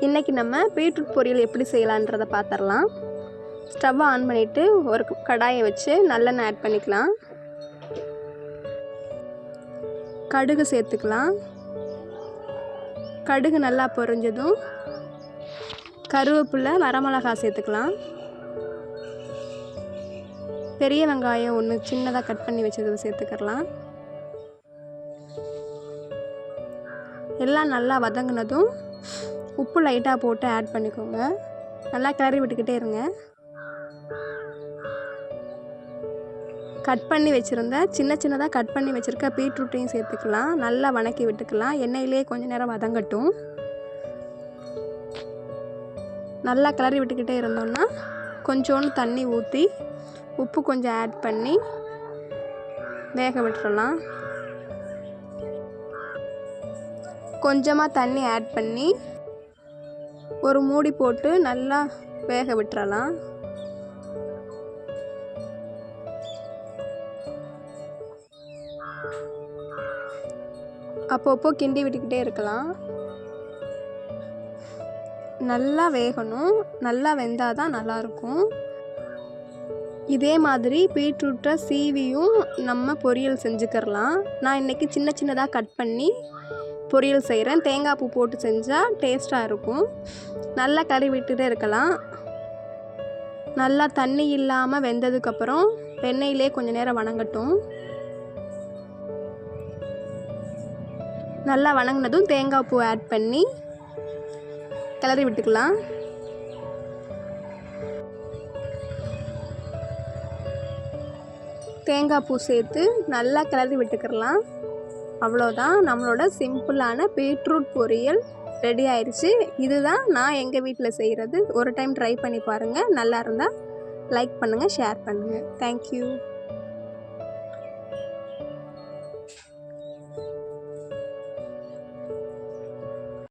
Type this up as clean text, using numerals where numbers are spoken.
இன்றைக்கி நம்ம பீட்ரூட் பொரியல் எப்படி செய்யலான்றதை பார்த்துடலாம். ஸ்டவ்வை ஆன் பண்ணிவிட்டு ஒரு கடாயை வச்சு நல்லெண்ணெய் ஆட் பண்ணிக்கலாம். கடுகு சேர்த்துக்கலாம். கடுகு நல்லா பொரிஞ்சதும் கருவேப்பிலை, வரமிளகாய் சேர்த்துக்கலாம். பெரிய வெங்காயம் ஒன்று சின்னதாக கட் பண்ணி வச்சதை சேர்த்துக்கலாம். எல்லாம் நல்லா வதங்கினதும் உப்பு லைட்டாக போட்டு ஆட் பண்ணிக்கோங்க. நல்லா கிளறி விட்டுக்கிட்டே இருங்க. கட் பண்ணி வச்சுருந்த சின்னதாக கட் பண்ணி வச்சுருக்க பீட்ரூட்டையும் சேர்த்துக்கலாம். நல்லா வதக்கி விட்டுக்கலாம். எண்ணெயிலே கொஞ்சம் நேரம் வதங்கட்டும். நல்லா கிளறி விட்டுக்கிட்டே இருந்தோம்னா கொஞ்சோண்டு தண்ணி ஊற்றி உப்பு கொஞ்சம் ஆட் பண்ணி வேக விட்டுறலாம். கொஞ்சமாக தண்ணி ஆட் பண்ணி ஒரு மூடி போட்டு நல்லா வேக விட்டுறலாம். அப்பப்போ கிண்டி விட்டுக்கிட்டே இருக்கலாம். நல்லா வேகணும். நல்லா வெந்தால் தான் நல்லாயிருக்கும். இதே மாதிரி பீட்ரூட்டை சீவியும் நம்ம பொரியல் செஞ்சுக்கிறலாம். நான் இன்றைக்கி சின்னதாக கட் பண்ணி பொரியல் செய்கிறேன். தேங்காய் பூ போட்டு செஞ்சால் டேஸ்ட்டாக இருக்கும். நல்லா கறி விட்டுட்டே இருக்கலாம். நல்லா தண்ணி இல்லாமல் வெந்ததுக்கப்புறம் எண்ணெயிலே கொஞ்சம் நேரம் வதங்கட்டும். நல்லா வதங்கினதும் தேங்காய் பூ ஆட் பண்ணி கிளறி விட்டுக்கலாம். தேங்காய் பூ சேர்த்து நல்லா கிளறி விட்டுக்கிறலாம். அவ்வளோதான், நம்மளோட சிம்பிளான பீட்ரூட் பொரியல் ரெடி ஆயிடுச்சு. இதுதான் நான் எங்கள் வீட்டில் செய்கிறது. ஒரு டைம் ட்ரை பண்ணி பாருங்கள். நல்லா இருந்தால் லைக் பண்ணுங்கள், ஷேர் பண்ணுங்கள். தேங்க்யூ.